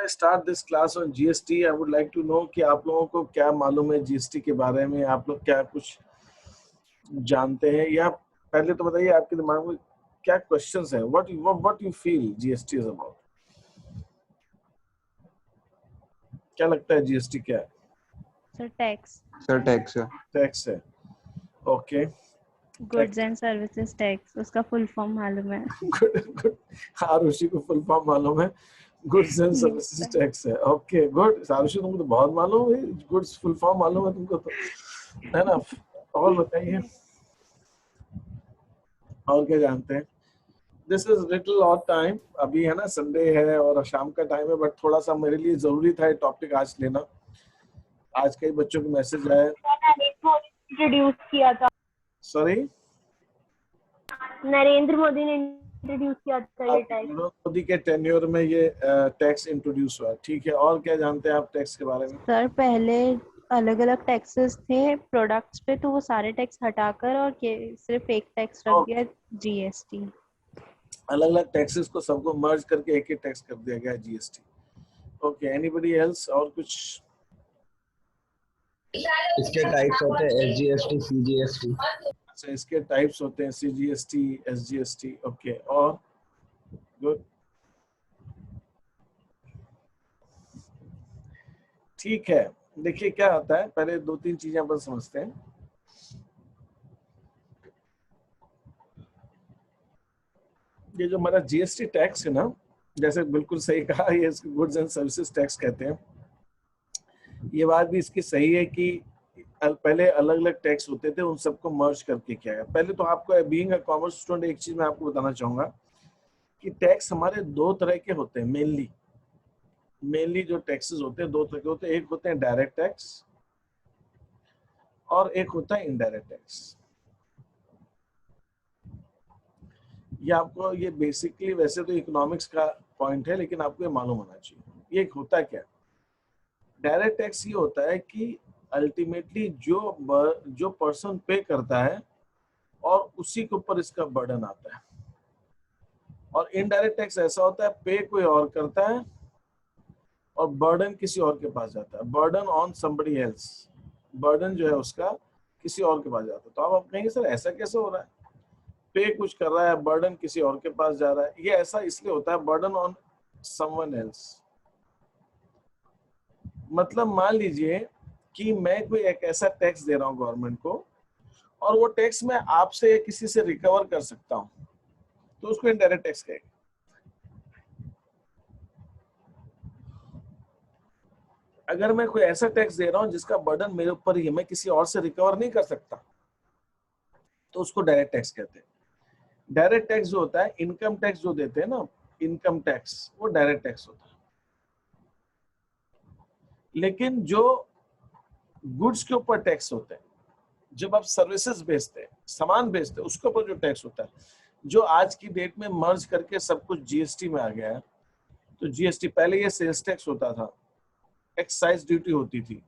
I start this class on GST, I would like to know कि आप लोगों को क्या मालूम है GST के बारे में, आप लोग क्या कुछ जानते हैं, या पहले तो बताइए आपके दिमाग में क्या क्वेश्चंस हैं, what you feel GST is about, क्या लगता है GST क्या है? Sir tax. सर टैक्स है। टैक्स है, okay. Goods and services tax, उसका फुल फॉर्म मालूम है। गुड, आरुषि को फुल फॉर्म मालूम है, गुड्स एंड सर्विसेज टैक्स है, ओके गुड। आरुषि तुमको तो बहुत मालूम है, गुड्स फुल फॉर्म मालूम है तुमको तो, है ना? और बताइए और क्या जानते हैं? This is little odd time, अभी है ना, संडे है और शाम का टाइम है, बट थोड़ा सा मेरे लिए जरूरी था ये टॉपिक आज लेना। आज कई बच्चों के मैसेज आए। इंट्रोड्यूस किया था, सॉरी, नरेंद्र मोदी ने इंट्रोड्यूस किया था ये टैक्स। मोदी के टेन्योर में ये टैक्स इंट्रोड्यूस हुआ, ठीक है। और क्या जानते हैं आप टैक्स के बारे में? सर पहले अलग अलग टैक्सेस थे प्रोडक्ट्स पे, तो वो सारे टैक्स हटाकर और सिर्फ एक टैक्स रख दिया, जीएसटी। अलग अलग टैक्सेस को सबको मर्ज करके एक ही टैक्स कर दिया गया, जीएसटी। Okay, anybody else? और कुछ? इसके टाइप्स होते हैं एसजीएसटी, सीजीएसटी। अच्छा, इसके टाइप्स होते हैं सीजीएसटी, एसजीएसटी, ओके। और गुड, ठीक है। देखिए क्या होता है, पहले दो तीन चीजें अपन समझते हैं। ये जो हमारा जीएसटी टैक्स है ना, जैसे बिल्कुल सही कहा, ये इसको गुड्स एंड सर्विसेज टैक्स कहते हैं। ये बात भी इसकी सही है कि पहले अलग अलग टैक्स होते थे, उन सबको मर्ज करके किया गया। पहले तो आपको बीइंग अ कॉमर्स स्टूडेंट एक चीज मैं आपको बताना चाहूंगा कि टैक्स हमारे दो तरह के होते हैं। मेनली जो टैक्सेस होते हैं दो तरह के होते हैं, एक होते हैं डायरेक्ट टैक्स और एक होता है इनडायरेक्ट टैक्स। ये आपको, ये बेसिकली वैसे तो इकोनॉमिक्स का पॉइंट है, लेकिन आपको ये मालूम होना चाहिए। ये होता क्या, डायरेक्ट टैक्स ये होता है कि अल्टीमेटली जो पर्सन पे करता है और उसी के ऊपर इसका बर्डन आता है। और इनडायरेक्ट टैक्स ऐसा होता है, पे कोई और करता है और बर्डन किसी और के पास जाता है, burden on somebody else, burden जो है उसका किसी और के पास जाता है। तो अब आप कहेंगे सर ऐसा कैसे हो रहा है, पे कुछ कर रहा है, बर्डन किसी और के पास जा रहा है। ये ऐसा इसलिए होता है, बर्डन ऑन समवन एल्स। मतलब मान लीजिए कि मैं कोई एक ऐसा टैक्स दे रहा हूं गवर्नमेंट को, और वो टैक्स मैं आपसे या किसी से रिकवर कर सकता हूं, तो उसको इनडायरेक्ट टैक्स कहेंगे। अगर मैं कोई ऐसा टैक्स दे रहा हूं जिसका बर्डन मेरे ऊपर ही है, मैं किसी और से रिकवर नहीं कर सकता, तो उसको डायरेक्ट टैक्स कहते हैं। डायरेक्ट टैक्स जो होता है, इनकम टैक्स जो देते हैं ना, इनकम टैक्स, वो डायरेक्ट टैक्स होता है। लेकिन जो गुड्स के ऊपर टैक्स होते हैं, जब आप सर्विसेज बेचते हैं, सामान बेचते हैं, उसके ऊपर जो टैक्स होता है, जो आज की डेट में मर्ज करके सब कुछ जीएसटी में आ गया है। तो जीएसटी, पहले ये सेल्स टैक्स होता था, एक्साइज ड्यूटी होती थी,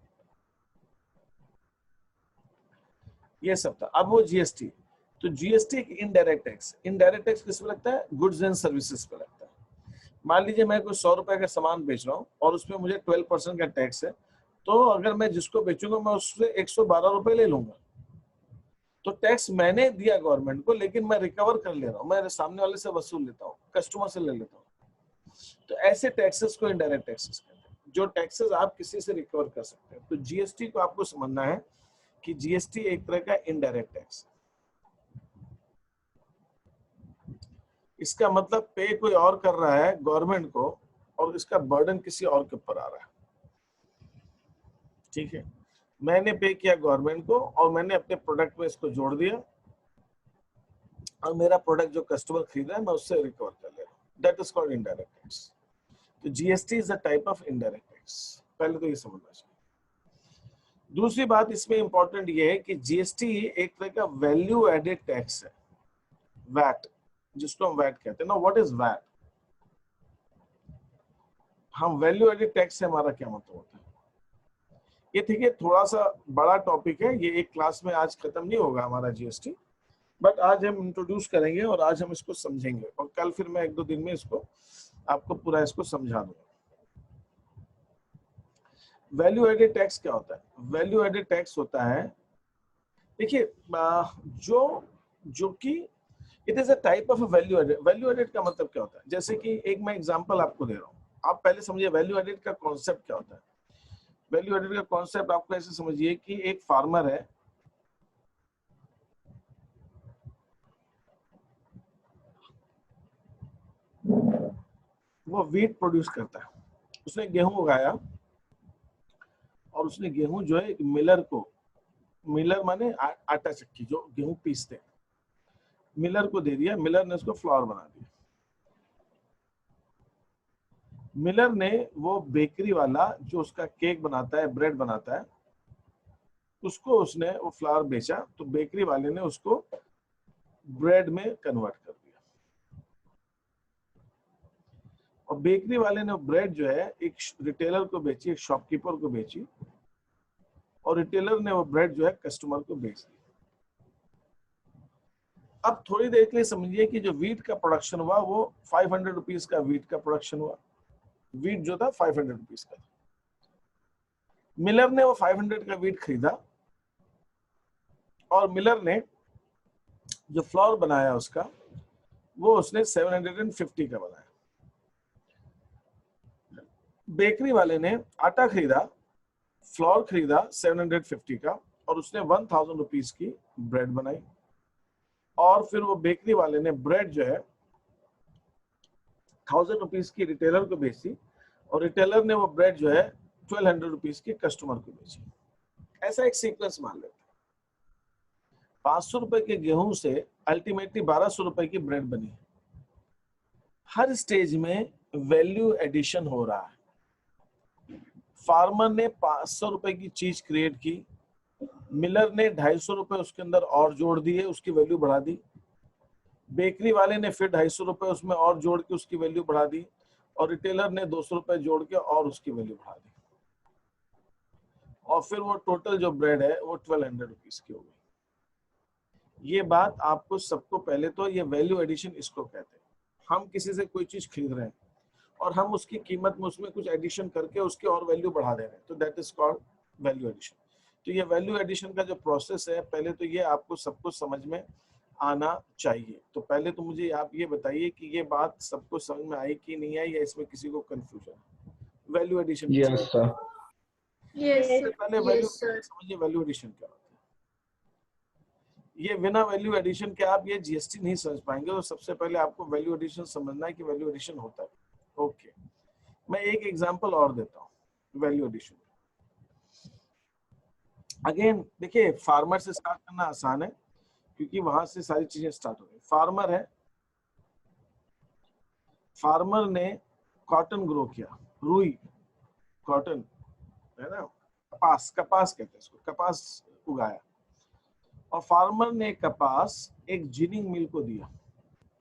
ये सब था, अब वो जीएसटी। तो जीएसटी एक इनडायरेक्ट टैक्स। इनडायरेक्ट टैक्स किस पे लगता है? गुड्स एंड सर्विसेज पे लगता है। मान लीजिए मैं कोई 100 रुपए का सामान बेच रहा हूँ और उसमें मुझे 12% का टैक्स है, तो अगर मैं जिसको बेचूंगा मैं उससे 112 रुपए ले लूंगा। तो टैक्स मैंने दिया गवर्नमेंट को, लेकिन मैं रिकवर कर ले रहा हूँ, मैं सामने वाले से वसूल लेता हूँ, कस्टमर से ले लेता हूँ। तो ऐसे टैक्सेस को इनडायरेक्ट टैक्सेस कहते हैं, जो टैक्सेस आप किसी से रिकवर कर सकते हैं। तो जीएसटी को आपको समझना है कि जीएसटी एक तरह का इनडायरेक्ट टैक्स है। इसका मतलब पे कोई और कर रहा है गवर्नमेंट को और इसका बर्डन किसी और के ऊपर आ रहा है, ठीक है। मैंने पे किया गवर्नमेंट को और मैंने अपने प्रोडक्ट में इसको जोड़ दिया, और मेरा प्रोडक्ट जो कस्टमर खरीद रहा है मैं उससे रिकवर कर ले रहा हूँ। That is called indirect tax. तो GST is a type of indirect tax, पहले तो ये समझना चाहिए। दूसरी बात इसमें इंपॉर्टेंट ये है कि जीएसटी एक तरह का वैल्यू एडेड टैक्स है, वैट, जिसको हम वैट कहते हैं ना। What is VAT? हम वैल्यू एडेड टैक्स से हमारा क्या मतलब होता है? ये ठीक है, थोड़ा सा बड़ा टॉपिक है, ये एक क्लास में आज खत्म नहीं होगा हमारा जीएसटी, बट आज हम इंट्रोड्यूस करेंगे और आज हम इसको समझेंगे, और कल फिर मैं एक दो दिन में इसको आपको पूरा इसको समझा दूंगा। वैल्यू एडेड टैक्स क्या होता है? वैल्यू एडेड टैक्स होता है, देखिए जो जो कि it is a type of value added. Value added का मतलब क्या होता है? जैसे कि एक मैं एग्जांपल आपको दे रहा हूँ, आप पहले समझिए वैल्यू एडेड का कॉन्सेप्ट क्या होता है। वैल्यू एडेड का कॉन्सेप्ट आपको ऐसे समझिए कि एक फार्मर है, वो वीट प्रोड्यूस करता है, उसने गेहूं उगाया और उसने गेहूं जो है मिलर को, मिलर माने आटा चक्की जो गेहूं पीसते हैं, मिलर को दे दिया, मिलर ने उसको फ्लोर बना दिया। मिलर ने वो बेकरी वाला जो उसका केक बनाता है, ब्रेड बनाता है, उसको उसने वो फ्लावर बेचा, तो बेकरी वाले ने उसको ब्रेड में कन्वर्ट कर दिया। और बेकरी वाले ने ब्रेड जो है एक रिटेलर को बेची, एक शॉपकीपर को बेची, और रिटेलर ने वो ब्रेड जो है कस्टमर को बेच दी। अब थोड़ी देर के लिए समझिए कि जो वीट का प्रोडक्शन हुआ वो 500 रुपीज का वीट का प्रोडक्शन हुआ। वीट जो था 500 रुपीज का था। मिलर ने वो 500 का वीट खरीदा और मिलर ने जो फ्लोर बनाया उसका, वो उसने 750 का बनाया। बेकरी वाले ने आटा खरीदा, फ्लोर खरीदा 750 का, और उसने 1000 रुपीज की ब्रेड बनाई। और फिर वो बेकरी वाले ने ब्रेड जो है 1000 रुपीज की रिटेलर को बेची, और रिटेलर ने वो ब्रेड जो है 1200 रुपीज की कस्टमर को बेची। ऐसा एक सीक्वेंस मान लेते हैं। 500 रुपए के गेहूं से अल्टीमेटली 1200 रुपए की ब्रेड बनी। हर स्टेज में वैल्यू एडिशन हो रहा है। फार्मर ने 500 रुपए की चीज क्रिएट की, मिलर ने 250 रुपए उसके अंदर और जोड़ दिए, उसकी वैल्यू बढ़ा दी। बेकरी वाले ने फिर 250 रुपए उसमें और जोड़ के उसकी वैल्यू बढ़ा दी, और रिटेलर ने 200 रुपए जोड़ के और उसकी वैल्यू बढ़ा दी। और फिर वो टोटल जो ब्रेड है वो 1200 रुपीज की हो गई। ये बात आपको सबको, पहले तो ये वैल्यू एडिशन इसको कहते हैं। हम किसी से कोई चीज खरीद रहे हैं और हम उसकी कीमत में उसमें कुछ एडिशन करके उसकी और वैल्यू बढ़ा दे रहे हैं, तो that is called value addition. तो ये वैल्यू एडिशन का जो प्रोसेस है, पहले तो ये आपको सबको समझ में आना चाहिए। तो पहले तो मुझे आप ये बताइए कि ये बात सबको समझ में आई कि नहीं आई, या इसमें किसी को कंफ्यूजन है? Value addition yes sir. पहले वैल्यू समझिए वैल्यू एडिशन क्या होता है। ये बिना वैल्यू एडिशन के आप ये जीएसटी नहीं समझ पाएंगे। तो सबसे पहले आपको वैल्यू एडिशन समझना है कि वैल्यू एडिशन होता है। ओके, मैं एक एग्जांपल और देता हूँ वैल्यू एडिशन। अगेन देखिए, फार्मर से स्टार्ट करना आसान है क्योंकि वहां से सारी चीजें स्टार्ट हो गई। फार्मर है, फार्मर ने कॉटन ग्रो किया, रुई, कॉटन है ना, कपास, कपास कहते हैं इसको, कपास उगाया। और फार्मर ने कपास एक जिनिंग मिल को दिया।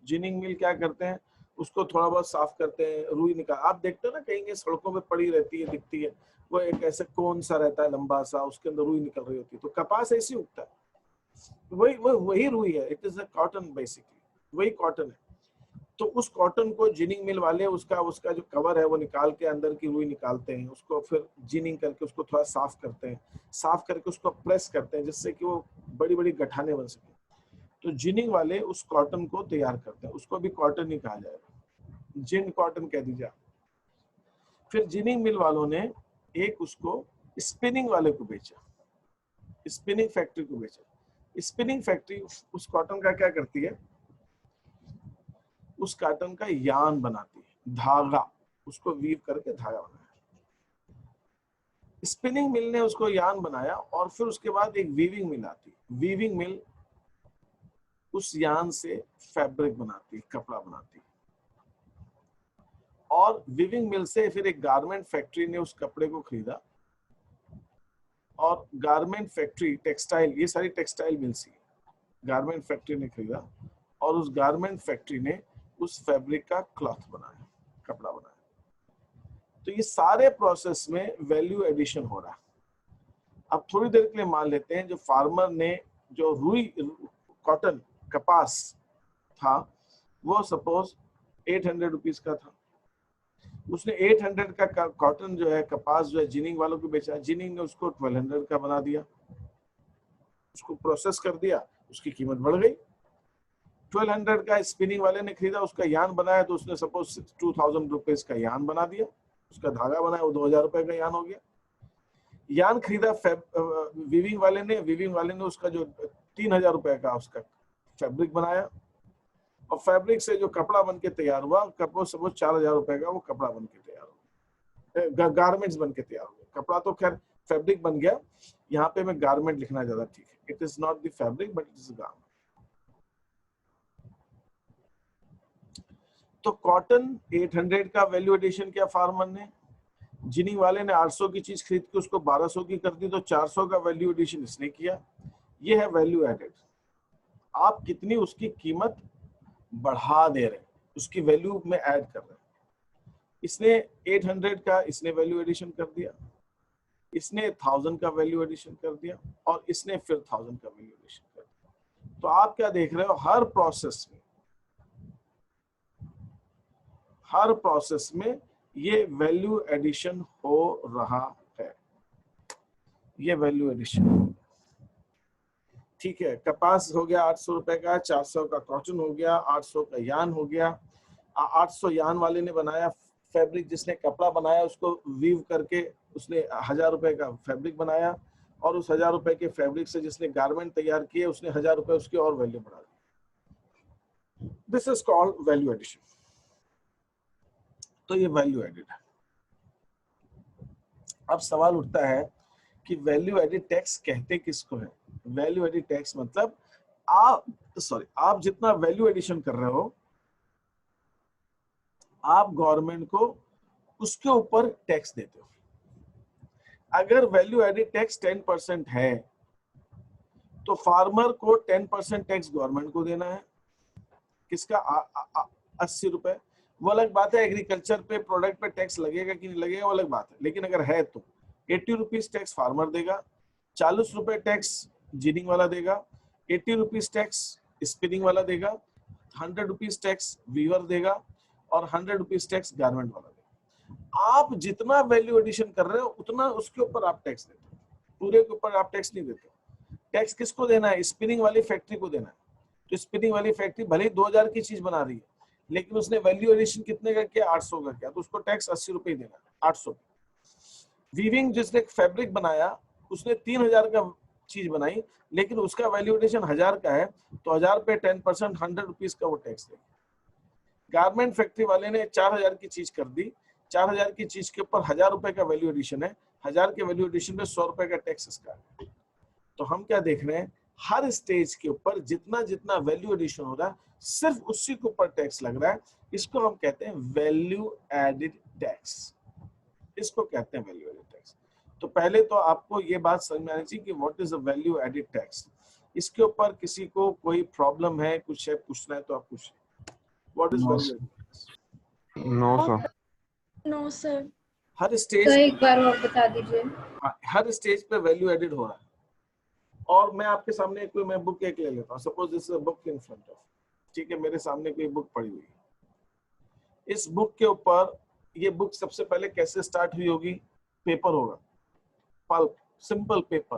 जिनिंग मिल क्या करते हैं, उसको थोड़ा बहुत साफ करते हैं, रुई निकाल, आप देखते हो ना कहीं सड़कों पे पड़ी रहती है, दिखती है, वो एक ऐसे कोन सा रहता है लंबा सा, उसके अंदर रुई निकल रही होती है। तो कपास ऐसी उगता है, वही रुई है, it is a cotton, basically वही कॉटन है। तो उस कॉटन को जिनिंग मिल वाले उसका जो कवर है वो निकाल के अंदर की रुई निकालते हैं, उसको फिर जिनिंग करके उसको थोड़ा साफ करते हैं, साफ करके उसको प्रेस करते हैं जिससे कि वो बड़ी बड़ी गठाने बन सके। तो जिनिंग वाले उस कॉटन को तैयार करते हैं, उसको भी कॉटन ही कहा जाएगा, जिन कॉटन कह दीजिए। फिर जिनिंग मिल वालों ने एक उसको स्पिनिंग वाले को बेचा, स्पिनिंग फैक्ट्री को बेचा। स्पिनिंग फैक्ट्री उस कॉटन का क्या करती है, उस कॉटन का यान बनाती है, धागा, उसको वीव करके धागा बनाया। स्पिनिंग मिल ने उसको यान बनाया, और फिर उसके बाद एक वीविंग मिल आती है। वीविंग मिल उस यान से फैब्रिक बनाती है, कपड़ा बनाती है। और वीविंग मिल से फिर एक गारमेंट फैक्ट्री ने उस कपड़े को खरीदा, और गारमेंट फैक्ट्री, टेक्सटाइल, ये सारी टेक्सटाइल मिल्स ही गारमेंट फैक्ट्री ने खरीदा, और उस गारमेंट फैक्ट्री ने उस फैब्रिक का क्लॉथ बनाया, कपड़ा बनाया। तो ये सारे प्रोसेस में वैल्यू एडिशन हो रहा है। अब थोड़ी देर के लिए मान लेते हैं जो फार्मर ने जो रुई, कॉटन, कपास था, वो सपोज 800 रुपीज का था। उसने 800 का कॉटन जो है, कपास जो है जिनिंग वालों को बेचा, जिनिंग ने उसको 1200 का बना दिया, उसको प्रोसेस कर दिया, उसकी कीमत बढ़ गई। 1200 का स्पिनिंग वाले ने खरीदा, उसका यान बनाया तो उसने सपोज 2000 रुपीज का यान बना दिया, उसका धागा बनाया, वो 2000 रुपए का यान हो गया। यान खरीदा वीविंग वाले ने उसका जो 3000 रुपए का उसका फैब्रिक बनाया, और फैब्रिक से जो कपड़ा बन के तैयार हुआ, कपड़ा सपोज 4000 रुपए का वो कपड़ा बन के तैयार हुआ, गारमेंट्स बन के तैयार हुआ। कपड़ा तो खैर फैब्रिक बन गया, यहाँ पे मैं गारमेंट लिखना ज्यादा ठीक है। It is not the fabric but it is garment. तो कॉटन 800 का वैल्यू एडिशन किया फार्मर ने, जिनिंग वाले ने 800 की चीज खरीद के उसको 1200 की कर दी, तो 400 का वैल्यू एडिशन इसने किया। ये है वैल्यू एडेड। आप कितनी उसकी कीमत बढ़ा दे रहे हैं, उसकी वैल्यू में ऐड कर रहे हैं। इसने 800 का इसने वैल्यू एडिशन कर दिया, इसने 1000 का वैल्यू एडिशन कर दिया, और इसने फिर 1000 का वैल्यू एडिशन कर दिया। तो आप क्या देख रहे हो, हर प्रोसेस में ये वैल्यू एडिशन हो रहा है, ये वैल्यू एडिशन। ठीक है, कपास हो गया 800 रुपए का, 400 का कॉटन हो गया, 800 का यान हो गया। 800 यान वाले ने बनाया फैब्रिक, जिसने कपड़ा बनाया उसको वीव करके उसने 1000 रुपए का फैब्रिक बनाया, और उस 1000 रुपए के फैब्रिक से जिसने गारमेंट तैयार किए उसने 1000 रुपए उसकी और वैल्यू बढ़ा दी। This is called value addition. तो ये वैल्यू एडिड है। अब सवाल उठता है कि वैल्यू एडिड टैक्स कहते किसको है? वैल्यू एडिड टैक्स मतलब आप जितना वैल्यू एडिशन कर रहे हो, आप गवर्नमेंट को उसके ऊपर टैक्स देते हो। अगर वैल्यू एडिड टैक्स 10% है तो फार्मर को 10% टैक्स गवर्नमेंट को देना है। किसका? 80 रुपए। वो अलग बात है, एग्रीकल्चर पे प्रोडक्ट पे टैक्स लगेगा कि नहीं लगेगा वो अलग बात है, लेकिन अगर है तो 80 रुपीज टैक्स फार्मर देगा, 40 रुपए टैक्स जिनिंग वाला देगा, 80 रुपीज टैक्स स्पिनिंग वाला देगा, 100 रुपीज टैक्स वीवर देगा, और 100 रुपीज टैक्स गारमेंट वाला देगा। आप जितना वैल्यू एडिशन कर रहे हो उतना उसके ऊपर आप टैक्स देते हो, पूरे के ऊपर आप टैक्स नहीं देते। टैक्स किसको देना है? स्पिनिंग वाली फैक्ट्री को देना है। तो स्पिनिंग वाली फैक्ट्री भले ही 2000 की चीज बना रही है, लेकिन उसने वैल्यू एडिशन कितने का किया? 800 का किया, तो उसको टैक्स 80 रुपए देना है, 800। वीविंग जिसने फैब्रिक बनाया उसने 3000 का चीज बनाई, लेकिन उसका वैल्यू एडिशन 1000 का है, तो 1000 पे 10% 100 रुपीज का वो टैक्स देगा। गारमेंट फैक्ट्री वाले ने 4000 की चीज कर दी, 4000 की चीज के ऊपर 1000 रुपए का वैल्यू एडिशन है, 1000 के वैल्यू एडिशन पे 100 रुपए का टैक्स इसका है। तो हम क्या देख रहे हैं, हर स्टेज के ऊपर जितना जितना वैल्यू एडिशन हो रहा है सिर्फ उसी के ऊपर टैक्स लग रहा है। इसको हम कहते हैं वैल्यू एडिड टैक्स, इसको कहते हैं वैल्यू एडिड टैक्स। तो पहले तो आपको ये बात समझ में आनी चाहिए कि what is a value added tax. इसके ऊपर किसी को कोई प्रॉब्लम है, कुछ है पूछना है तो आप पूछिए। What is value added tax? No sir. No sir. हर स्टेज तो एक बार और बता दीजिए। हर स्टेज पे वैल्यू एडिड हो रहा है। और मैं आपके सामने कोई मैं बुक एक ले लेता हूँ, suppose this is a book in front of, ठीक है, मेरे सामने कोई बुक पड़ी हुई है। इस बुक के ऊपर, ये बुक सबसे पहले कैसे स्टार्ट हुई होगी? पेपर होगा, पल्प, सिंपल पेपर।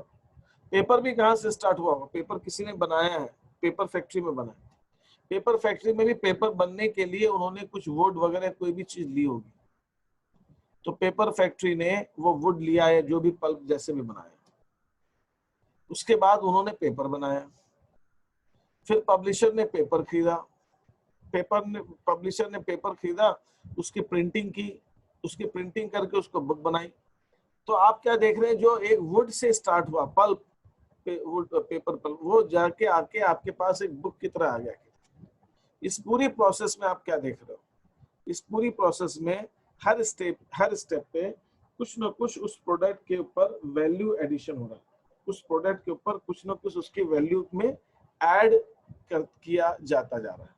पेपर भी कहाँ से स्टार्ट हुआ होगा? पेपर किसी ने बनाया है, पेपर फैक्ट्री में बना है। पेपर फैक्ट्री में भी पेपर बनने के लिए उन्होंने कुछ वुड वगैरह कोई भी चीज ली होगी, तो पेपर फैक्ट्री ने वो वुड लिया है जो भी पल्प जैसे भी बनाया, उसके बाद उन्होंने पेपर बनाया। फिर पब्लिशर ने पेपर खरीदा, पब्लिशर ने पेपर खरीदा, उसकी प्रिंटिंग की, उसकी प्रिंटिंग करके उसको बुक बनाई। तो आप क्या देख रहे हैं, जो एक वुड से स्टार्ट हुआ पल्प, पेपर पल्प, वो जाके आके आपके पास एक बुक की तरह आ गया। इस पूरी प्रोसेस में आप क्या देख रहे हो? इस पूरी प्रोसेस में हर स्टेप पे कुछ ना कुछ उस प्रोडक्ट के ऊपर वैल्यू एडिशन हो रहा है, उस प्रोडक्ट के ऊपर कुछ ना कुछ उसकी वैल्यू में ऐड किया जाता जा रहा है,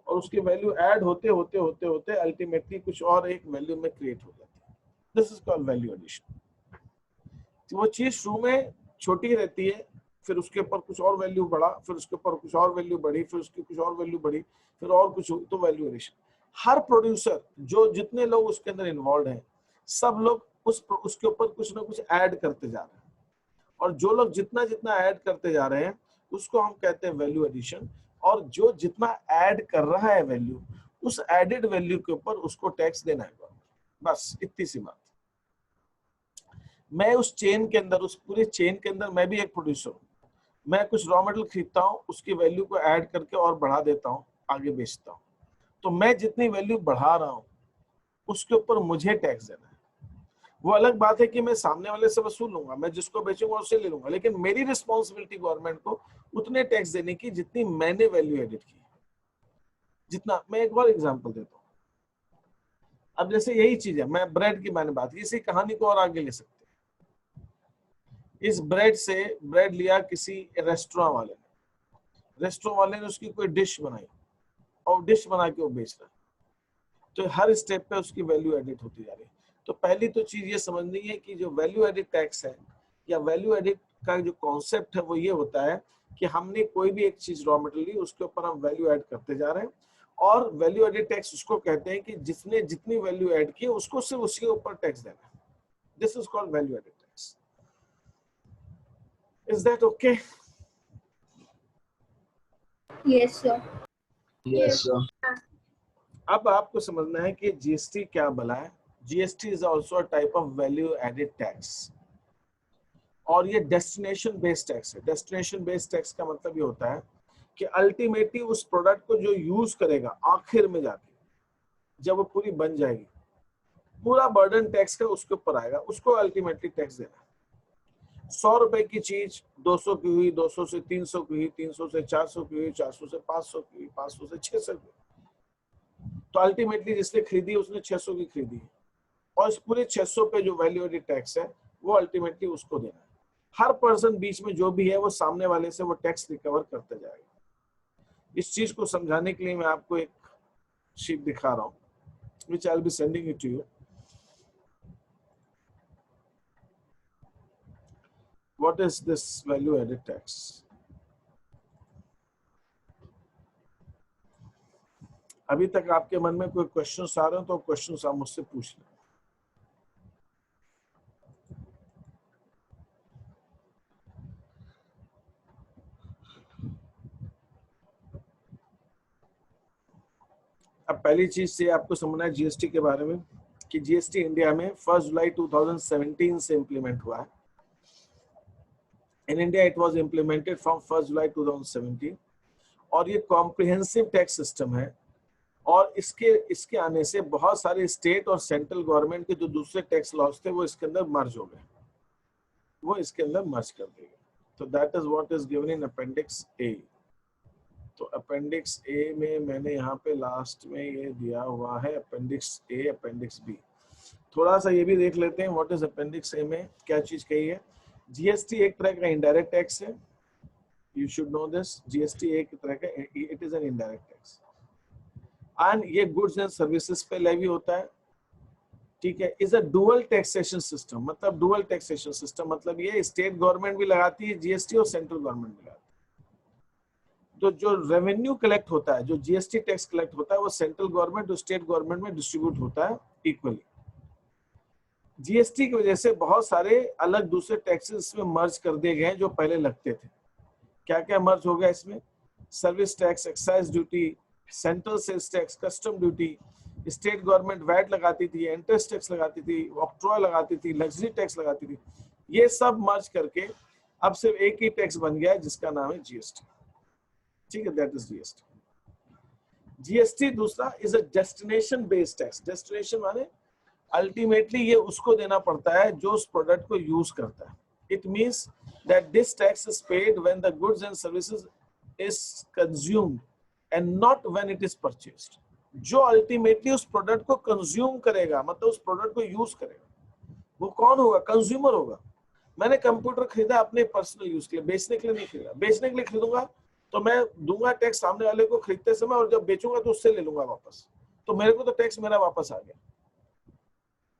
और उसकी वैल्यू ऐड होते होते होते होते अल्टीमेटली कुछ और एक वैल्यू में क्रिएट हो जाती है। This is called value addition. वो चीज शुरू में छोटी रहती है, फिर उसके ऊपर कुछ और वैल्यू बढ़ा, फिर उसके ऊपर कुछ और वैल्यू बढ़ी, फिर उसकी कुछ और वैल्यू बढ़ी, फिर और कुछ, तो वैल्यू एडिशन। हर प्रोड्यूसर, जो जितने लोग उसके अंदर इन्वॉल्व हैं, सब लोग उसके ऊपर कुछ ना कुछ ऐड करते जा रहे हैं, और जो लोग जितना जितना ऐड करते जा रहे हैं उसको हम कहते हैं वैल्यू एडिशन। और जो जितना ऐड कर रहा है वैल्यू, उस एडेड वैल्यू के ऊपर उसको टैक्स देना है। बस इतनी सी बात। मैं उस चेन के अंदर, उस पूरे चेन के अंदर मैं भी एक प्रोड्यूसर हूँ। मैं कुछ रॉ मटेरियल खरीदता हूँ, उसकी वैल्यू को ऐड करके और बढ़ा देता हूँ, आगे बेचता हूँ। तो मैं जितनी वैल्यू बढ़ा रहा हूँ उसके ऊपर मुझे टैक्स देना है। वो अलग बात है कि मैं सामने वाले से वसूल लूंगा, मैं जिसको बेचूंगा उससे ले लूंगा, लेकिन मेरी रिस्पॉन्सिबिलिटी गवर्नमेंट को उतने टैक्स देने की जितनी मैंने वैल्यू एडिट की। जितना, मैं एक और एग्जांपल देता हूँ। अब जैसे यही चीज है, मैं ब्रेड की मैंने बात की, इसी कहानी को और आगे ले सकते हैं। इस ब्रेड से, ब्रेड लिया किसी रेस्टोरेंट वाले ने, रेस्टोरेंट वाले ने उसकी कोई डिश बनाई और डिश बना के वो बेच रहा है। तो हर स्टेप पे उसकी वैल्यू एडिट होती जा रही है। तो पहली तो चीज ये समझनी है कि जो वैल्यू एडिट टैक्स है या वैल्यू एडिट का जो कॉन्सेप्ट है वो ये होता है कि हमने कोई भी एक चीज रॉ मटेरियल ली, उसके ऊपर हम वैल्यू ऐड करते जा रहे हैं। और वैल्यू एडिट टैक्स उसको कहते हैं कि जिसने जितनी वैल्यू ऐड की उसको सिर्फ उसके ऊपर टैक्स देना है। This is called value edit tax. Is that okay? Yes, sir. Yes, sir. अब आपको समझना है कि जीएसटी क्या भला है। GST is also a type of value added tax, और ये डेस्टिनेशन बेस्ड टैक्स है। डेस्टिनेशन बेस्ड टैक्स का मतलब ये होता है कि अल्टीमेटली उस प्रोडक्ट को जो यूज करेगा, आखिर में जाके जब वो पूरी बन जाएगी, पूरा बर्डन टैक्स का उसके ऊपर आएगा, उसको अल्टीमेटली टैक्स देना है। 100 रुपए की चीज 200 की हुई, 200 से 300 की हुई, 300 से 400 की हुई, 400 से 500 की हुई, 500 से 600 की, तो अल्टीमेटली जिसने खरीदी उसने 600 की खरीदी, और इस पूरे 600 पे जो वैल्यू एडिड टैक्स है वो अल्टीमेटली उसको देना है। हर पर्सन बीच में जो भी है वो सामने वाले से वो टैक्स रिकवर करते जाएगा। इस चीज को समझाने के लिए मैं आपको एक शीट दिखा रहा हूँ, which I'll be sending it to you. What is this value added tax? अभी तक आपके मन में कोई क्वेश्चंस आ रहे हो तो क्वेश्चंस आप मुझसे पूछ लें। अब पहली चीज से आपको समझना है जीएसटी के बारे में कि जीएसटी इंडिया में 1 जुलाई 2017 से इंप्लीमेंट हुआ है। In India it was implemented from 1 जुलाई 2017, और ये कॉम्प्रिहेंसिव टैक्स सिस्टम है। और इसके आने से बहुत सारे स्टेट और सेंट्रल गवर्नमेंट के जो दूसरे टैक्स लॉज थे वो इसके अंदर मर्ज हो गए, वो इसके अंदर मर्ज कर दिए गए। तो that is what is given in appendix A. तो अपेंडिक्स ए में मैंने यहाँ पे लास्ट में ये दिया हुआ है, अपेंडिक्स ए, अपेंडिक्स बी। थोड़ा सा ये भी देख लेते हैं व्हाट इज अपेंडिक्स ए में क्या चीज कही है। जीएसटी एक तरह का इनडायरेक्ट टैक्स है, you should know this. GST एक तरह का, it is an indirect tax, and ये गुड्स एंड सर्विसेज पे लेवी होता है, ठीक है। Is a dual taxation system. मतलब डुअल टैक्सेशन सिस्टम मतलब ये स्टेट गवर्नमेंट भी लगाती है जीएसटी और सेंट्रल गवर्नमेंट भी लगाती है। तो जो रेवेन्यू कलेक्ट होता है, जो जीएसटी टैक्स कलेक्ट होता है, वो सेंट्रल गवर्नमेंट और स्टेट गवर्नमेंट में डिस्ट्रीब्यूट होता है इक्वली। जीएसटी की वजह से बहुत सारे अलग दूसरे टैक्सेस में मर्ज कर दिए गए हैं जो पहले लगते थे। क्या क्या मर्ज हो गया इसमें? Service tax, excise duty, central sales tax, custom duty, state government VAT लगाती थी, इंटरेस्ट टैक्स लगाती थी, ऑक्ट्रॉय लगाती थी, लग्जरी टैक्स लगाती थी। ये सब मर्ज करके अब सिर्फ एक ही टैक्स बन गया है जिसका नाम है जीएसटी, ठीक है। That is GST. जीएसटी दूसरा is a destination based tax. Destination माने अल्टीमेटली ये उसको देना पड़ता है जो उस प्रोडक्ट को यूज करता है। It means that this tax is paid when the goods and services is consumed and not when it is purchased. जो अल्टीमेटली उस प्रोडक्ट को कंज्यूम करेगा, मतलब उस प्रोडक्ट को यूज करेगा, वो कौन होगा? कंज्यूमर होगा। मैंने कंप्यूटर खरीदा अपने पर्सनल यूज के लिए, बेचने के लिए नहीं खरीदा। बेचने के लिए खरीदूंगा तो मैं दूंगा टैक्स सामने वाले को खरीदते समय, और जब बेचूंगा तो उससे ले लूंगा वापस, तो मेरे को तो टैक्स मेरा वापस आ गया,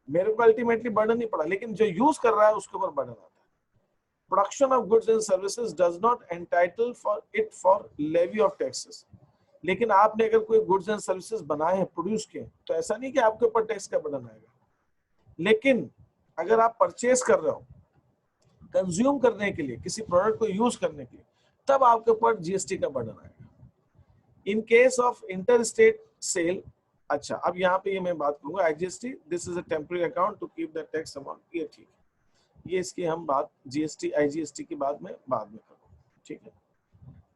मेरे को अल्टीमेटली बर्डन नहीं पड़ा। लेकिन जो यूज कर रहा है उसके ऊपर बर्डन आता है। Production of goods and services does not entitle for it for levy of taxes, लेकिन आपने अगर कोई गुड्स एंड सर्विसेज बनाए हैं, प्रोड्यूस किए, तो ऐसा नहीं कि आपके ऊपर टैक्स का बर्डन आएगा। लेकिन अगर आप परचेज कर रहे हो कंज्यूम करने के लिए, किसी प्रोडक्ट को यूज करने के लिए, तब आपके ऊपर जीएसटी का बर्डन आएगा। In case of inter state sale, अच्छा अब यहाँ पे ये मैं बात करूंगा IGST, this is a temporary account to keep the tax amount, ये ठीक है, ये इसकी हम बात जीएसटी आईजीएसटी की बाद में करूंगा, ठीक है।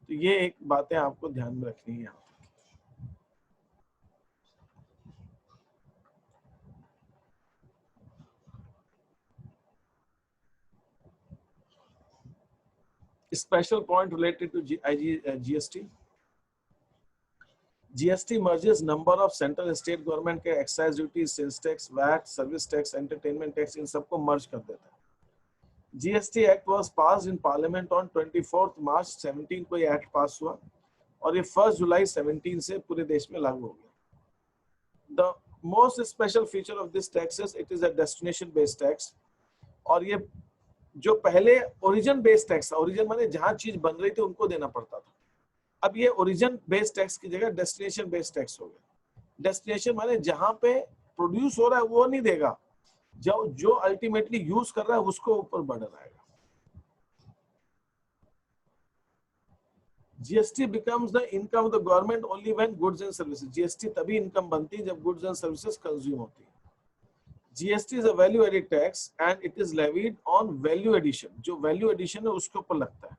तो ये एक बातें आपको ध्यान में रखनी है यहाँ पे। Special point related to GST. GST merges number of central state government के excise duty, sales tax, VAT, service tax, entertainment tax, इन सबको merge कर देता है। GST Act was passed in Parliament on 24th March 17 को ये Act पास हुआ और ये 1 जुलाई 17 से पूरे देश में लागू हो गया। The most special feature of this tax is it is a destination based tax, और ये जो पहले ओरिजिन बेस्ड टैक्स, ओरिजिन माने जहां चीज बन रही थी उनको देना पड़ता था, अब ये ओरिजिन बेस्ड टैक्स की जगह डेस्टिनेशन बेस्ड टैक्स हो गया। डेस्टिनेशन माने जहां पे प्रोड्यूस हो रहा है वो नहीं देगा, जो अल्टीमेटली यूज कर रहा है उसको ऊपर बर्डन आएगा। GST becomes the income of the government only when goods and services, GST तभी इनकम बनती है जब गुड्स एंड सर्विसेज कंज्यूम होती है। GST is a value added tax and it is levied on value addition, जो value addition है उसके ऊपर लगता है,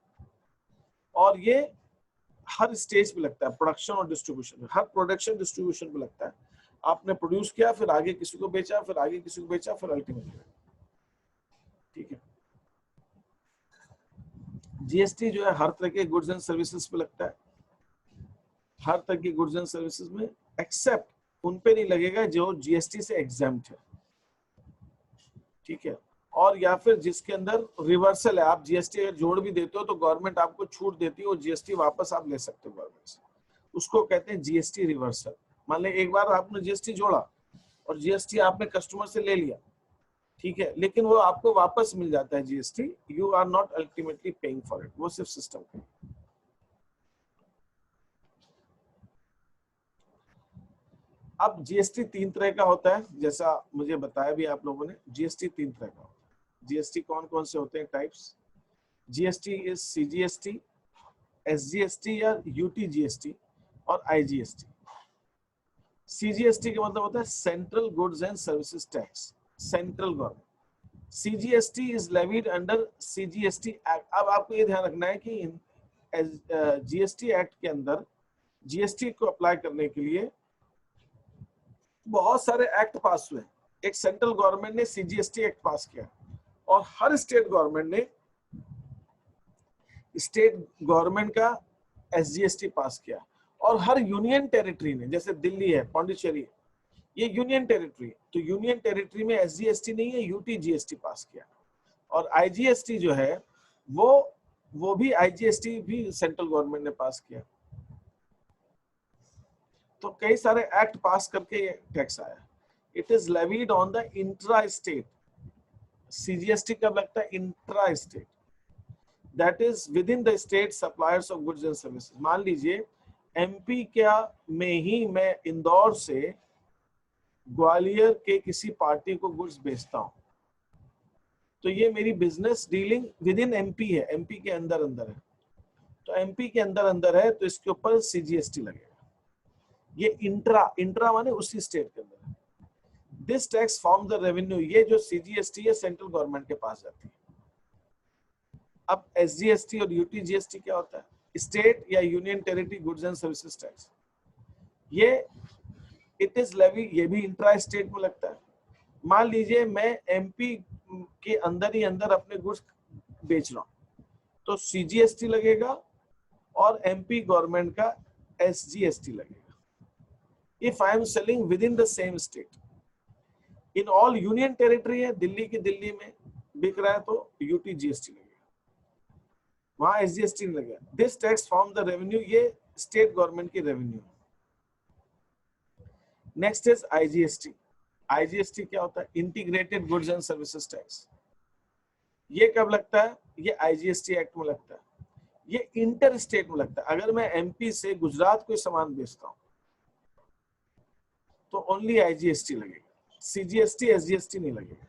और ये हर स्टेज पे लगता है, प्रोडक्शन और डिस्ट्रीब्यूशन, हर प्रोडक्शन डिस्ट्रीब्यूशन पे लगता है। आपने प्रोड्यूस किया, फिर आगे किसी को बेचा, फिर आगे किसी को बेचा, फिर अल्टीमेटली, ठीक है। जीएसटी जो है हर तरह के गुड्स एंड सर्विसेज पे लगता है, हर तरह की गुड्स एंड सर्विसेज में, एक्सेप्ट उन पे नहीं लगेगा जो जीएसटी से एग्जेम्प्ट है, ठीक है। और या फिर जिसके अंदर रिवर्सल है, आप जीएसटी अगर जोड़ भी देते हो तो गवर्नमेंट आपको छूट देती है और जीएसटी वापस आप ले सकते हो गवर्नमेंट से, उसको कहते हैं जीएसटी रिवर्सल। मान ले एक बार आपने जीएसटी जोड़ा और जीएसटी आपने कस्टमर से ले लिया, ठीक है, लेकिन वो आपको वापस मिल जाता है GST, you are not ultimately paying for it, वो सिर्फ सिस्टम का। अब जीएसटी 3 तरह का होता है, जैसा मुझे बताया भी आप लोगों ने, जीएसटी 3 तरह का होता है। जीएसटी कौन कौन से होते हैं types? GST is CGST, SGST या यूटीजीएसटी और आईजीएसटी। सीजीएसटी का मतलब होता है central goods and services tax, central government. CGST is levied under CGST act. अब आपको ये ध्यान रखना है कि जीएसटी एक्ट के अंदर जीएसटी को अप्लाई करने के लिए बहुत सारे एक्ट पास हुए। एक सेंट्रल गवर्नमेंट ने सीजीएसटी एक्ट पास किया और हर स्टेट गवर्नमेंट ने स्टेट गवर्नमेंट का एसजीएसटी पास किया, और हर यूनियन टेरिटरी ने, जैसे दिल्ली है, पौंडीचेरी, ये यूनियन टेरिटरी, तो यूनियन टेरिटरी में एसजीएसटी नहीं है, यूटीजीएसटी पास किया। और आईजीएसटी जो है वो भी आईजीएसटी भी सेंट्रल गवर्नमेंट ने पास किया। तो कई सारे एक्ट पास करके ये टैक्स आया। It is levied on the intra state. CGST कब लगता है? Intra state, that is within the state suppliers of goods and services. मान लीजिए एमपी क्या में ही मैं इंदौर से ग्वालियर के किसी पार्टी को गुड्स बेचता हूं, तो ये मेरी business dealing with in MP है, एमपी के अंदर है, तो एमपी के अंदर है, तो इसके ऊपर सीजीएसटी लगेगा। ये इंट्रा माने उसी स्टेट के अंदर है। This tax form the revenue, ये जो सीजीएसटी है सेंट्रल गवर्नमेंट के पास जाती है। अब एसजीएसटी और यूटीजीएसटी क्या होता है? स्टेट या union territory goods and services tax. ये इट इज लेवी, ये भी इंट्रा स्टेट में लगता है। मान लीजिए मैं एमपी के अंदर ही अंदर अपने गुड्स बेच रहा हूं, तो सीजीएसटी लगेगा और एमपी गवर्नमेंट का एसजीएसटी लगेगा। If I am selling within the same state, in all union territory है, दिल्ली की दिल्ली में बिक रहा है तो यूटीजीएसटी लगेगा, वहां एसजीएसटी नहीं लगेगा। This tax form the revenue, ये स्टेट गवर्नमेंट की revenue. Next is IGST. IGST क्या होता है? Integrated goods and services tax. ये कब लगता है? ये आईजीएसटी एक्ट में लगता है। ये इंटर स्टेट में लगता है। अगर मैं एमपी से गुजरात कोई सामान बेचता हूँ तो ओनली आईजीएसटी लगेगा, सीजीएसटी एसजीएसटी नहीं लगेगा।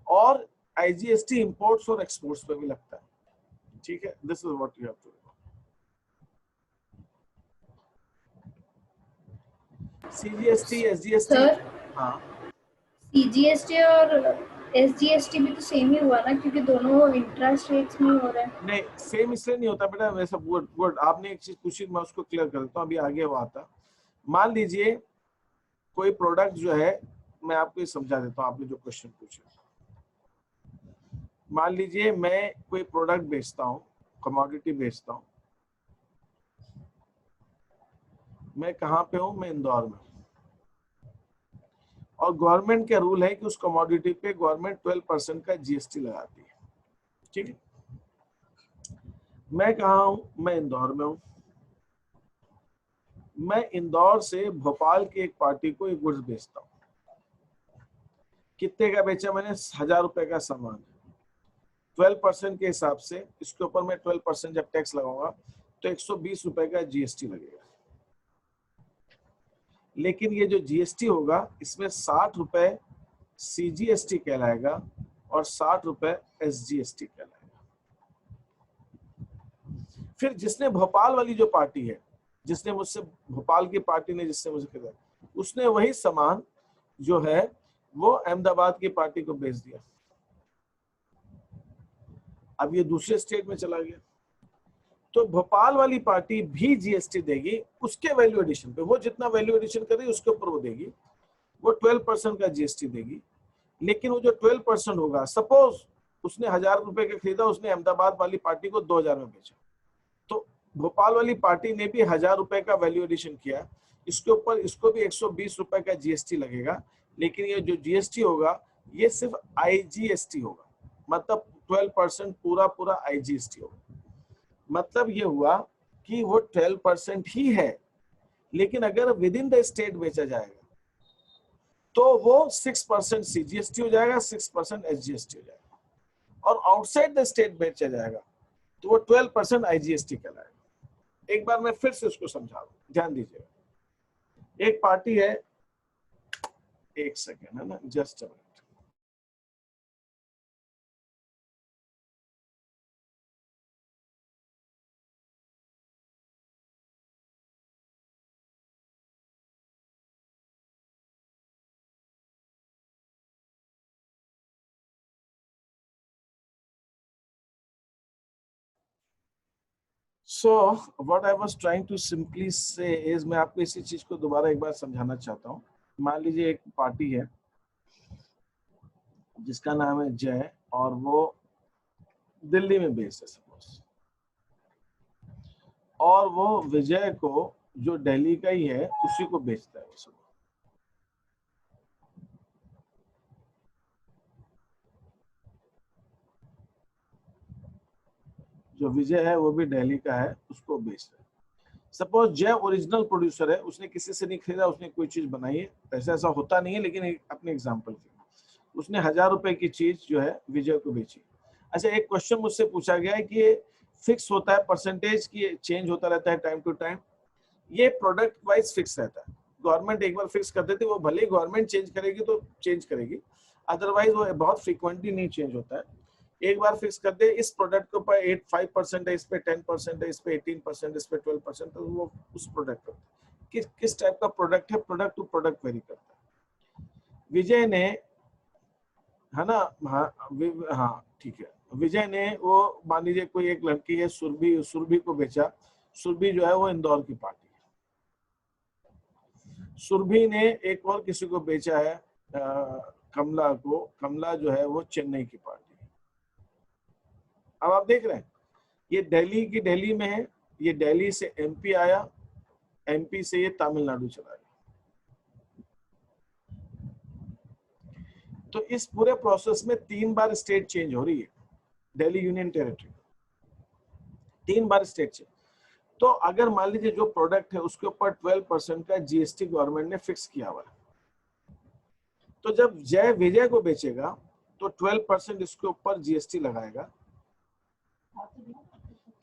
और आईजीएसटी इंपोर्ट्स और एक्सपोर्ट्स पे भी लगता है, ठीक है। This is what you have to do. CGST SGST, sir हाँ सीजीएसटी और एसजीएसटी भी तो सेम ही हुआ ना, क्योंकि दोनों इंटरेस्ट रेट्स में हो रहा है। नहीं, सेम इसलिए नहीं होता बेटा, वैसा गुड गुड आपने एक चीज पूछी, मैं उसको क्लियर कर देता हूँ, अभी आगे वो आता। मान लीजिए कोई प्रोडक्ट जो है, मैं आपको ये समझा देता हूँ, आपने जो क्वेश्चन पूछा। मान लीजिए मैं कोई प्रोडक्ट बेचता हूँ, कमोडिटी बेचता हूँ, मैं कहाँ पे हूँ, मैं इंदौर में हूँ, और गवर्नमेंट का रूल है कि उस कमोडिटी पे गवर्नमेंट 12% का जीएसटी लगाती है, ठीक है। मैं कहाँ हूँ, मैं इंदौर में हूँ। मैं इंदौर से भोपाल की एक पार्टी को एक गुड्स बेचता हूँ। कितने का बेचा मैंने, 1000 रुपए का सामान। 12% के हिसाब से इसके ऊपर मैं 12% जब टैक्स लगाऊंगा तो 120 रुपए का जीएसटी लगेगा। लेकिन ये जो जीएसटी होगा इसमें 60 रुपए सीजीएसटी कहलाएगा और 60 रुपए एसजीएसटी कहलाएगा। फिर जिसने भोपाल वाली जो पार्टी है, जिसने मुझसे, भोपाल की पार्टी ने जिससे मुझे खरीदा, उसने वही सामान जो है वो अहमदाबाद की पार्टी को बेच दिया। अब ये दूसरे स्टेट में चला गया, तो भोपाल वाली पार्टी भी जीएसटी देगी उसके वैल्यू एडिशन पे। वो जितना वैल्यू एडिशन करे उसके ऊपर वो देगी, वो 12% का जीएसटी देगी। लेकिन वो जो 12% होगा, सपोज उसने 1000 रुपए का खरीदा, उसने अहमदाबाद वाली पार्टी को 2000 में बेचा, तो भोपाल वाली पार्टी ने भी 1000 रुपए का वैल्यू एडिशन किया, इसके ऊपर इसको भी 120 रुपए का जीएसटी लगेगा। लेकिन ये जो जीएसटी होगा ये सिर्फ आईजीएसटी होगा, मतलब 12% पूरा आईजीएसटी होगा। मतलब ये हुआ कि वो 12% ही है, लेकिन अगर विद इन द स्टेट बेचा जाएगा तो वो 6% सीजीएसटी हो जाएगा, 6% एसजीएसटी हो जाएगा, और आउटसाइड द स्टेट बेचा जाएगा तो वो 12% आईजीएसटी कहलाएगा। एक बार मैं फिर से उसको समझा दूं, ध्यान दीजिएगा। एक पार्टी है, एक सेकेंड है ना, just a minute. So what I was trying to simply say is, मैं आपको इसी चीज को दोबारा एक बार समझाना चाहता हूँ। मान लीजिए एक पार्टी है जिसका नाम है जय, और वो दिल्ली में बेस्ड है सपोज, और वो विजय को, जो दिल्ली का ही है, उसी को बेचता है वो सब। जो विजय है वो भी दिल्ली का है, उसको बेच रहा है। सपोज जय ओरिजिनल प्रोड्यूसर है, उसने किसी से नहीं खरीदा, उसने कोई चीज बनाई है, ऐसा ऐसा होता नहीं है, लेकिन अपने एग्जांपल के उसने 1000 रुपए की चीज जो है विजय को बेची। अच्छा, एक क्वेश्चन मुझसे पूछा गया है कि ये फिक्स होता है परसेंटेज की चेंज होता रहता है टाइम टू टाइम? ये प्रोडक्ट वाइज फिक्स रहता है। गवर्नमेंट एक बार फिक्स कर देती है, वो भले ही गवर्नमेंट चेंज करेगी तो चेंज करेगी, अदरवाइज वो बहुत फ्रीक्वेंटली नहीं चेंज होता है। एक बार फिक्स कर दे, इस प्रोडक्ट के ऊपर 5% है, इस पे 10% है, इस पे 18%, इस पे 12%, तो वो उस प्रोडक्ट पर किस टाइप का प्रोडक्ट है, प्रोडक्ट टू प्रोडक्ट वेरी करता है। विजय ने, है ना, हाँ ठीक है, विजय ने वो मान लीजिए कोई एक लड़की है सुरभि को बेचा। सुरभि जो है वो इंदौर की पार्टी है। सुरभि ने एक और किसी को बेचा है, कमला को। कमला जो है वो चेन्नई की पार्टी है। अब आप देख रहे हैं, ये दिल्ली में है, ये दिल्ली से एमपी आया, एमपी से ये तमिलनाडु चला गया। तो इस पूरे प्रोसेस में 3 बार स्टेट चेंज हो रही है, दिल्ली यूनियन टेरिटरी 3 बार स्टेट चेंज। तो अगर मान लीजिए जो प्रोडक्ट है उसके ऊपर 12% का जीएसटी गवर्नमेंट ने फिक्स किया हुआ है, तो जब जय विजय को बेचेगा तो 12% इसके ऊपर जीएसटी लगाएगा।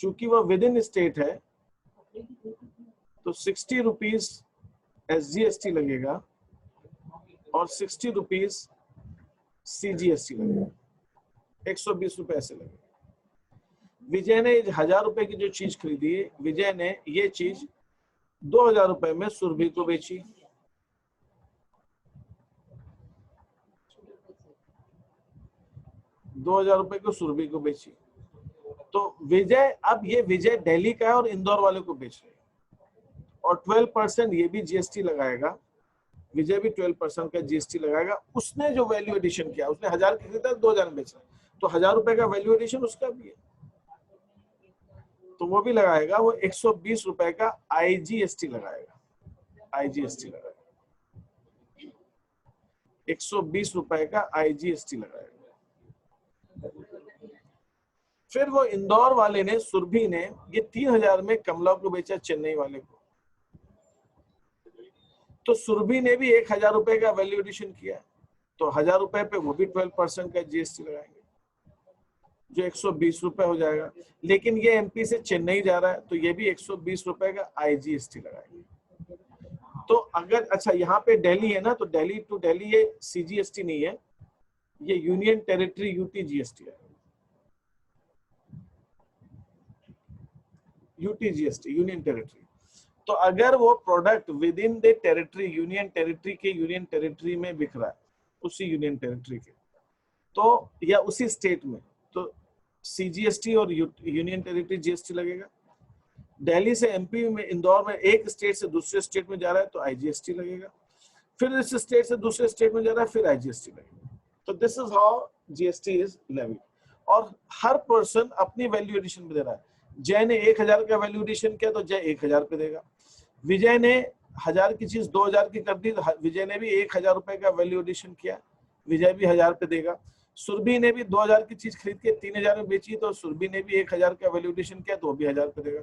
चूंकि वह विद इन स्टेट है तो 60 रुपीज SGST लगेगा और 60 रुपीज CGST लगेगा, 120 रुपए ऐसे लगेगा। विजय ने 1000 रुपए की जो चीज खरीदी, विजय ने ये चीज 2000 रुपए में सुरभि को बेची। ₹2000 को सुरभि को बेची। तो विजय, अब ये विजय दिल्ली का है और इंदौर वाले को बेच रहे हैं और 12% ये भी GST लगाएगा। विजय भी 12% का GST लगाएगा। उसने जो वैल्यू एडिशन किया, उसने 1000 की खरीदा 2000 में बेचा, तो 1000 रुपए का वैल्यू एडिशन उसका भी है, तो वो भी लगाएगा। वो 120 रुपए का IGST लगाएगा, IGST लगाएगा, 120 रुपए का IGST लगाएगा। फिर वो इंदौर वाले ने, सुरभि ने, ये 3000 में कमला को बेचा चेन्नई वाले को, तो सुरभि ने भी 1000 रुपए का वैल्यू एडिशन किया, तो 1000 रुपए पे वो भी 12% का GST लगाएंगे, जो 120 रुपए हो जाएगा। लेकिन ये MP से चेन्नई जा रहा है तो ये भी 120 रुपए का IGST लगाएंगे। तो अगर, अच्छा यहाँ पे दिल्ली है ना, तो दिल्ली टू दिल्ली ये CGST नहीं है, ये यूनियन टेरिटरी UTGST है, UTGST, यूनियन टेरिटरी। तो अगर वो product with in the territory, union territory के यूनियन टेरिटरी में बिक रहा है, उसी यूनियन टेरिटरी के, तो या उसी स्टेट में, तो CGST और यूनियन टेरिटरी GST लगेगा। दिल्ली से MP में, इंदौर में, एक स्टेट से दूसरे स्टेट में जा रहा है तो IGST लगेगा। फिर इस स्टेट से दूसरे स्टेट में जा रहा है, फिर IGST लगेगा। तो this is how GST is levied. और हर पर्सन अपनी वैल्यू एडिशन पे दे रहा है। जय ने 1000 का वैल्यू एडिशन किया तो जय 1000 पे देगा। विजय ने 1000 की चीज 2000 की कर दी, विजय ने भी 1000 रुपए का वैल्यू एडिशन किया, विजय भी 1000 पे देगा। सुरभि ने भी 2000 की चीज खरीद के 3000 में बेची, तो सुरभि ने भी 1000 का वैल्यू एडिशन किया तो वो भी 1000 पे देगा।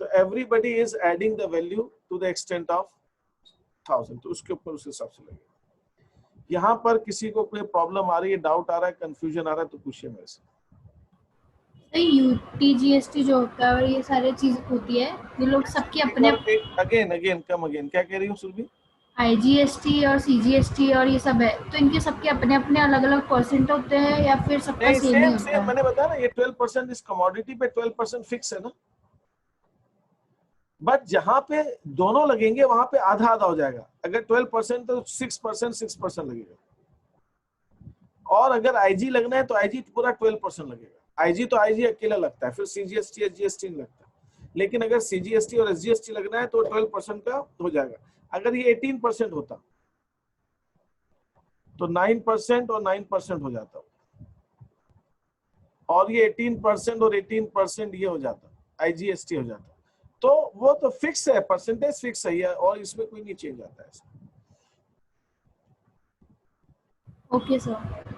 तो everybody is adding the value to the extent of 1000, तो उसके ऊपर उस हिसाब से लगेगा। यहाँ पर किसी को कोई प्रॉब्लम आ रही है, डाउट आ रहा है, कंफ्यूजन आ रहा है तो पूछिए मेरे से। UTGST जो होता है और ये सारी चीज होती है, ये लोग सबके अपने अगेन क्या कह रही हूँ सुरभि? IGST और CGST और ये सब है, तो इनके सबके अपने अपने अलग अलग परसेंट होते हैं या फिर सबका सेम ही होता है? मैंने बताया ना, ये 12% इस कमोडिटी पे 12% फिक्स है ना, बट जहां पे दोनों लगेंगे वहां पे आधा आधा हो जाएगा। अगर 12% तो 6% लगेगा, और अगर IG लगना है तो IG पूरा 12% लगेगा। IG तो IG अकेला लगता है, फिर CGST SGST नहीं लगता। लेकिन अगर CGST और SGST लगना है तो 12% का हो जाएगा। अगर ये 18% होता तो 9% और 9% हो जाता, और ये 18% और 18% ये हो जाता, IGST हो जाता। तो वो तो फिक्स है, परसेंटेज फिक्स है और इसमें कोई नहीं चेंज आता है। Okay sir.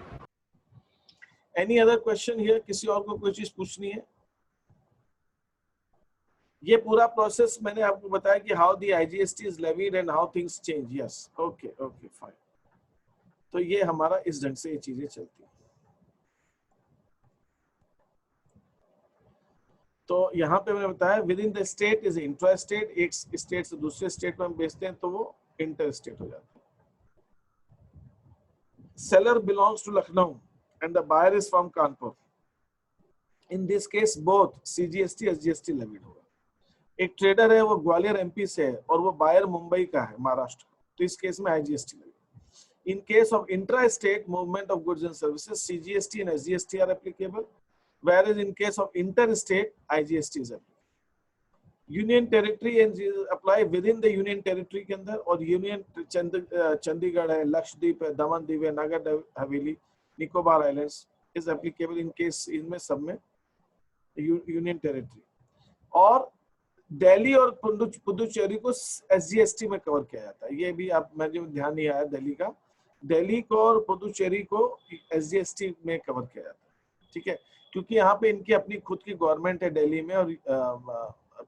Any other question here? किसी और को कोई चीज पूछनी है? ये पूरा प्रोसेस मैंने आपको बताया कि how the IGST is levied and how things change. Yes, okay fine. तो ये हमारा इस ढंग से ये चीजें चलती हैं। तो यहाँ पे मैंने बताया with in the state is intra state, एक स्टेट से दूसरे स्टेट में हम बेचते हैं तो वो इंटर स्टेट हो जाता है। Seller belongs to Lucknow and the buyer is from Kanpur. In this case both CGST SGST levied होगा। एक ट्रेडर है वो ग्वालियर MP से है और वो बायर मुंबई का है, महाराष्ट्र, तो इस केस में IGST लगेगा। In case of intra-state movement of goods and services, CGST and SGST are applicable, whereas in case of interstate IGST is applicable। Union territory apply with in the union territory के अंदर, और union Chandigarh है, लक्षद्वीप है, दमन दीव है, Nagar Haveli, Nicobar islands is applicable in case, इनमें सब में union territory. और दिल्ली और पुदुचेरी को SGST में कवर किया जाता है। ये भी आप, मुझे ध्यान नहीं आया दिल्ली का, दिल्ली को और पुदुचेरी को SGST में कवर किया जाता है, ठीक है, क्योंकि यहाँ पे इनकी अपनी खुद की गवर्नमेंट है दिल्ली में और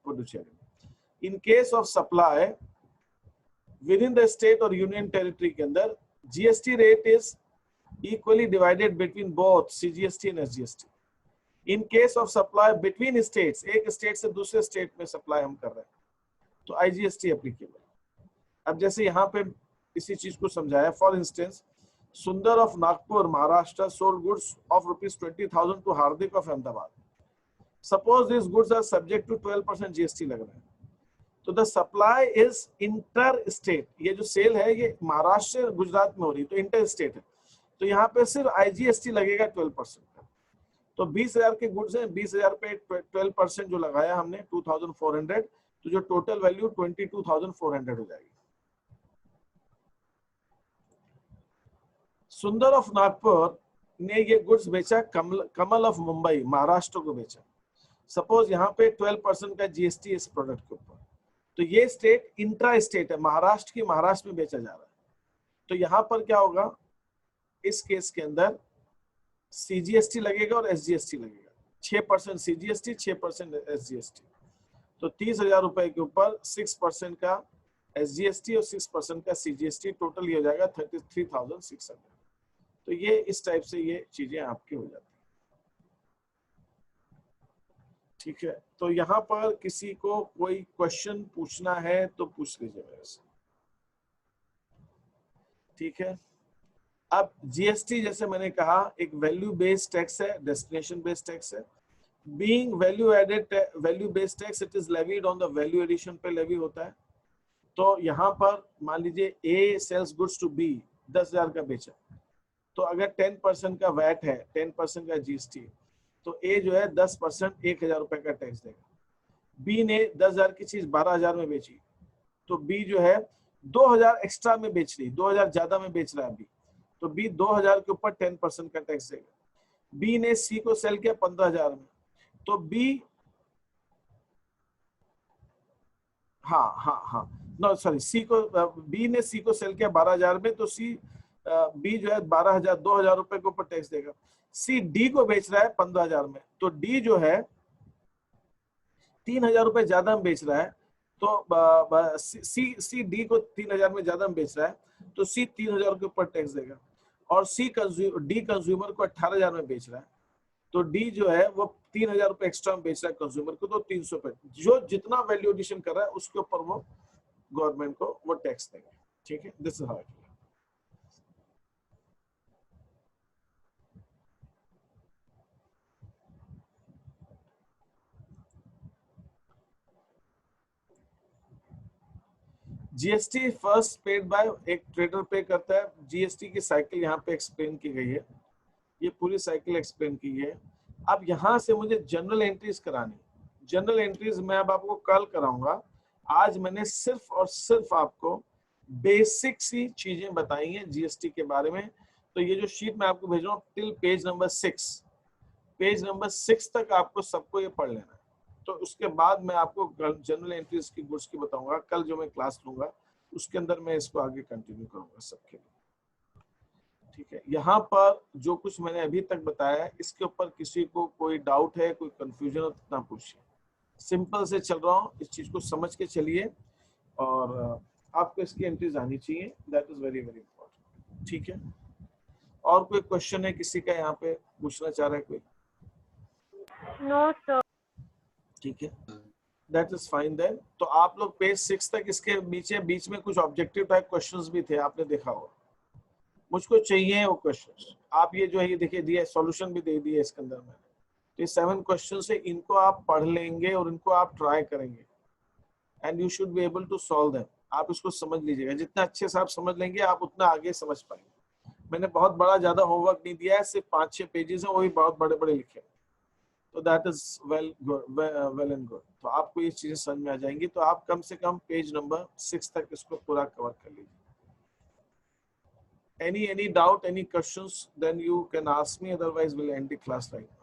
पुदुचेरी में। इन case of supply with in the state और यूनियन टेरिटरी के अंदर GST rate is equally divided between both CGST and SGST. In case of supply between states, एक स्टेट से दूसरे स्टेट में सप्लाई हम कर रहे हैं तो IGST एप्लीकेबल। अब जैसे यहाँ पे इसी चीज को समझाया, for instance Sundar of Nagpur Maharashtra sold goods of ₹20,000 to Hardik of Ahmedabad. Suppose this goods are subject to 12% GST लग रहा है, तो the supply is inter state. ये जो सेल है ये महाराष्ट्र से गुजरात में हो रही है तो इंटर स्टेट है, तो यहाँ पे सिर्फ IGST लगेगा 12% का। तो 20,000 के गुड्स हैं, 20,000 पे 12% जो लगाया हमने 2,400, तो जो टोटल वैल्यू 22,400 हो जाएगी। सुंदर ऑफ नागपुर ने ये गुड्स बेचा कमल ऑफ मुंबई महाराष्ट्र को बेचा। सपोज यहाँ पे 12% का GST इस प्रोडक्ट के ऊपर, तो ये स्टेट इंट्रा स्टेट है, महाराष्ट्र की महाराष्ट्र में बेचा जा रहा है, तो यहाँ पर क्या होगा, इस केस के अंदर CGST लगेगा और SGST लगेगा। 6% CGST, 6% SGST, तो 30,000 रुपए के ऊपर 6% का SGST और 6% का CGST, टोटल ये हो जाएगा 33,600। तो ये इस टाइप से ये चीजें आपकी हो जाती है। ठीक है, तो यहाँ पर किसी को कोई क्वेश्चन पूछना है तो पूछ लीजिए मेरे से। ठीक है, अब GST जैसे मैंने कहा एक वैल्यू बेस्ड टैक्स है, डेस्टिनेशन बेस्ड टैक्स है। Being value added value based tax, it is levied on the value addition पे लेवी होता है। तो यहाँ पर मान लीजिए A sells goods to B 10,000 का बेचा, तो अगर 10% का वैट है, 10% का GST, तो A जो है 10% 1,000 रुपए का टैक्स देगा। B ने 10,000 की चीज 12,000 में बेची, तो B जो है 2,000 एक्स्ट्रा में बेच रही, 2,000 ज्यादा में बेच रहा है B, तो B 2,000 के ऊपर 10% का टैक्स देगा। B ने C को सेल किया 15,000 में, तो B C को B ने C को सेल किया 12,000 में, तो B जो है 12,000 2,000 रुपए के ऊपर टैक्स देगा। C D को बेच रहा है 15,000 में, तो D जो है 3,000 रुपए ज्यादा में बेच रहा है, तो C D को 3,000 में ज्यादा में बेच रहा है, तो C 3,000 के ऊपर टैक्स देगा। और D कंज्यूमर को 18,000 में बेच रहा है, तो D जो है वो 3,000 रुपए एक्स्ट्रा में बेच रहा है कंज्यूमर को, तो 300 रुपए, जो जितना वैल्यू एडिशन कर रहा है उसके ऊपर वो गवर्नमेंट को वो टैक्स देगा। ठीक है, this is how it is. GST first paid by, एक ट्रेडर पे करता है। GST की साइकिल यहाँ पे एक्सप्लेन की गई है, ये पूरी साइकिल एक्सप्लेन की है। अब यहाँ से मुझे जनरल एंट्रीज करानी, जनरल एंट्रीज मैं अब आपको कल कराऊंगा। आज मैंने सिर्फ और सिर्फ आपको बेसिक सी चीजें बताई हैं GST के बारे में। तो ये जो शीट मैं आपको भेज रहा हूँ till page number 6, page number 6 तक आपको सबको ये पढ़ लेना है। तो उसके बाद मैं आपको जनरल एंट्रीज की गुड्स की बताऊंगा, कल जो मैं क्लास लूंगा उसके अंदर मैं इसको आगे कंटिन्यू करूंगा सबके लिए। ठीक है, यहाँ पर जो कुछ मैंने अभी तक बताया है इसके ऊपर किसी को कोई डाउट है, कोई कंफ्यूजन हो तो ना पूछिए। सिंपल से चल रहा हूँ, इस चीज को समझ के चलिए और आपको इसकी एंट्रीज आनी चाहिए, that is very very important. ठीक है, और कोई क्वेश्चन है किसी का यहाँ पे पूछना चाह रहा है कोई? No sir. ठीक है, दैट इज फाइन देन। तो आप लोग पेज 6 तक, इसके बीच में कुछ ऑब्जेक्टिव टाइप क्वेश्चंस भी थे, आपने देखा होगा। मुझको चाहिए वो क्वेश्चंस। आप ये जो है ये देखिए दिया, सॉल्यूशन भी दे दिए इसके अंदर मैंने। तो ये 7 क्वेश्चन है, इनको आप पढ़ लेंगे और इनको आप ट्राई करेंगे and you should be able to solve them. आप इसको समझ लीजिएगा, जितना अच्छे से आप समझ लेंगे आप उतना आगे समझ पाएंगे। मैंने बहुत बड़ा ज्यादा होमवर्क नहीं दिया है, सिर्फ 5-6 पेजेस हैं, वो भी बहुत बड़े बड़े लिखे। तो that is well and good. तो आपको ये चीजें समझ में आ जाएंगी। तो आप कम से कम पेज नंबर 6 तक इसको पूरा कवर कर लीजिए। Any doubt, any questions, then you can ask me, otherwise we'll end the class right now.